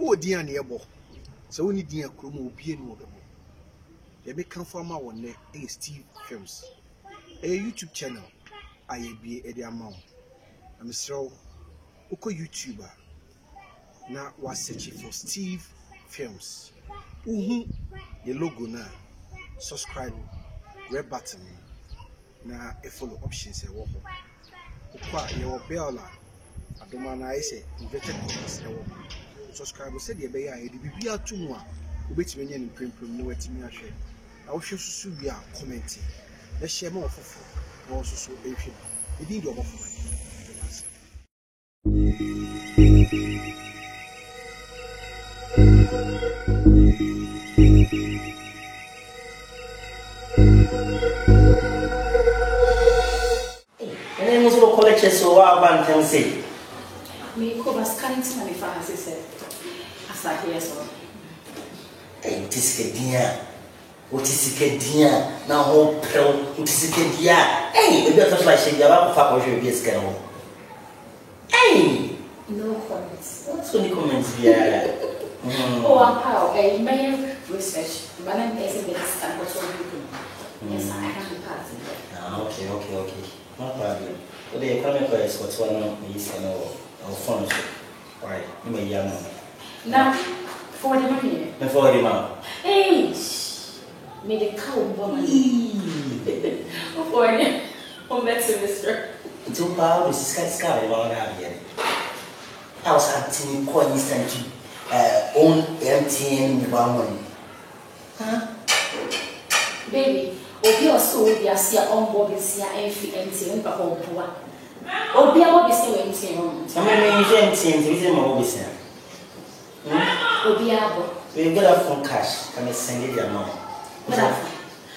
Oh, dear nearbo. So we need dear Krumo be no more. They become former one neck a Steve Films. A YouTube channel. I be a amount. I'm so Oko YouTuber. Now was searching for Steve Films. The logo now. Subscribe, red button. Now a follow options a walk. Your bell. I don't want to say inverted commas. Subscribe. Said the bay. I did be a 2 more. Which many in print no at me. I wish you to be commenting. Let's share more for also so if you did your offer. And then most of the collectors so what about them say? Me cover scanning to my fancy said. As I hear so. Hey, Tiskedia. What is Tiskedia? Now, whole pill, Tiskedia. Hey, if you're like saying, you're up for your beer scale. Hey, no comments. What's the comments here? Oh, how a mayor research, but I'm guessing that it's time for people. Yes, I have the party. Okay. No problem. But they come for us what's one of these and our phones. Right, you may young. Now, for the money. Before the man. Hey, may the cow woman. For the home Mr. Too power is sky around here. I was acting quite instantly. Own MTN one. Huh? Baby, Obi also will be a seer on board this year and MTN for home to one. Obi, I will be saying MTN. I mean, MTN is my office. Obi, we get a phone cash. Can I send it your mom?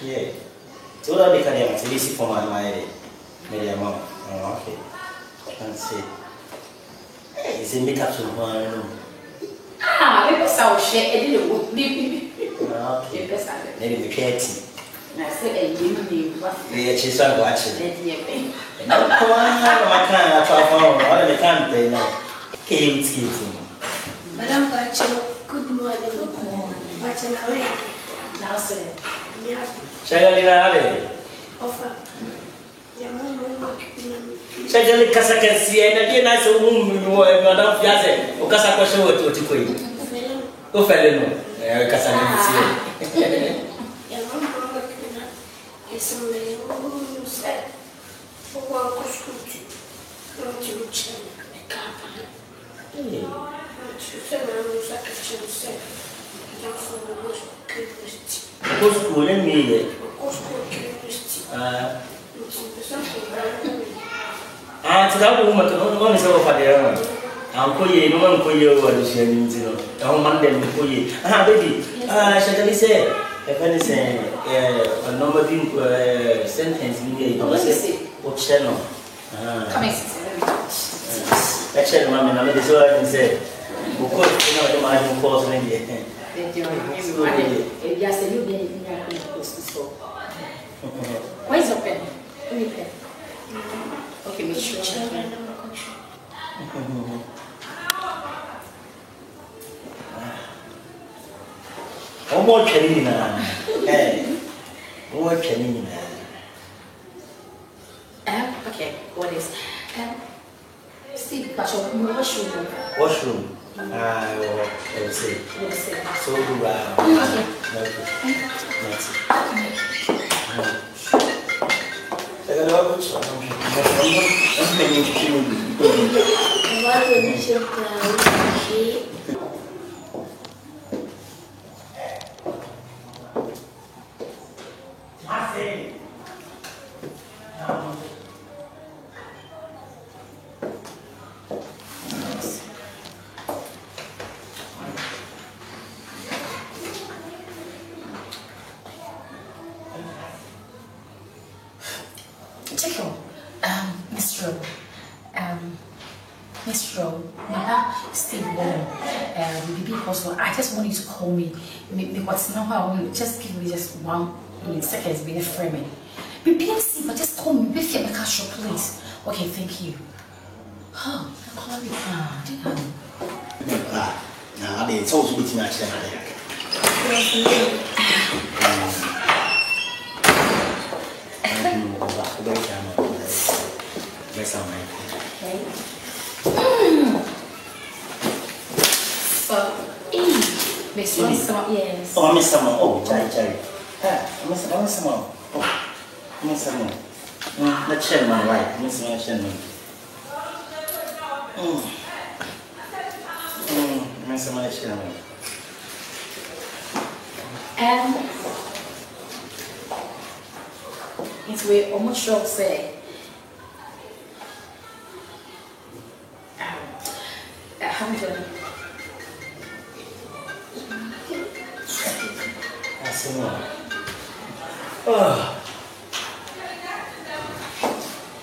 Yeah. So that they can have to for my mom. Oh, okay. Let's see. It's a makeup to one. Maybe so share a little baby. Okay. Maybe the catty. I said, Yeah, she's not watching. No, come on, I can't phone. I can't pay now. Katie. Madam Bacho, good morning. Watching away. Now, sir. Yeah. Shall I Offer. Sajali kasa kasi na dia na so madam fiase o kasa kwa show to tikoi o fele no kasa na si ya mama kuna eso me usa o kwa kuskuti no chucha kapa chucha na usa kachusa ya fo kristi kusku le mi kusku kristi Tidak woman to no so for there. Uncle ye no man ko ye wa do share ni no. E man dem ko ye. Baby. Shall say if any say number bin sentence ni e say o channel. Come in. Actually mama na me so I say o ko no do ma do course ni ye. E dia se you be ni ya ko so. Where's your pen? Let me pen. Okay, make sure. More training now. More training now. Okay, what is? Steve, washroom. Washroom. Let's see. So do okay. Miss Rowe, Steve Warren, also, I just want you to call me. What's now how just give me just 1 minute seconds being framing. BBC, but just call me if you're a shop, please. Okay, thank you. Oh, call me. Ah, they so to be much. Miss One, yes. Oh, Miss Summer. Oh, Jerry. Miss Summer. Oh, Miss Summer. The chairman, right? Miss Chairman. Miss Chairman. It's we almost sure say. How many?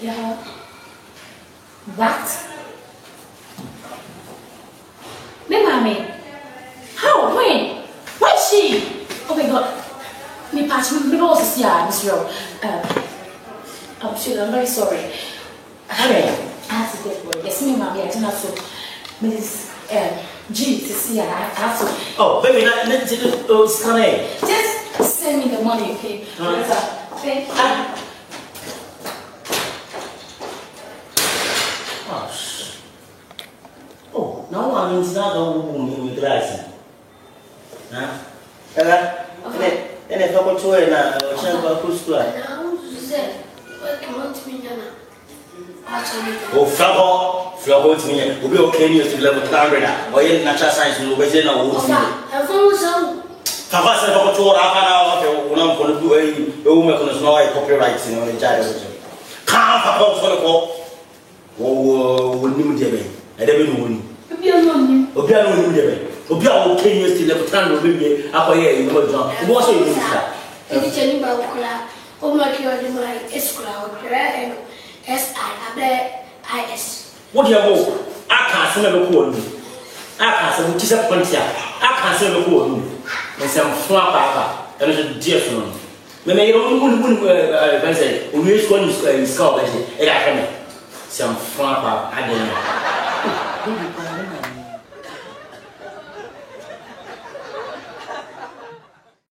Yeah. What? Me, mommy. How? When? Where's she? Oh my God. Me patch me also see her, Miss Rowe. I'm sure. I'm very sorry. I have to get work. Yes, me, mommy. I don't have to. Mrs. G to see her. I have to. Oh, baby, let's do scan it. Just send me the money, okay? Thank you. Oh, now I'm in the room with glass. Huh? And if I go to her now, I'll send her to school. Oh, Flabo to me. We'll be okay to level 100 or in natural science. We'll be in a wood. Papa said, "I'm going to do a woman who's not copyrights in the child." Can't Papa for the call. Oh, we knew Debbie. I never knew. Obiano knew Debbie. Obiano came yesterday to turn the baby up here in the job. What's it? It's a new Bacola. Oh, my God, my escrow, and SIS. What do you want? I can't send a call. I can't send a disappointment. I can't send a call. And some flap papa, and it's a dear son. Maybe you don't say, we use one scholarship, and I come. Some flap, I don't know.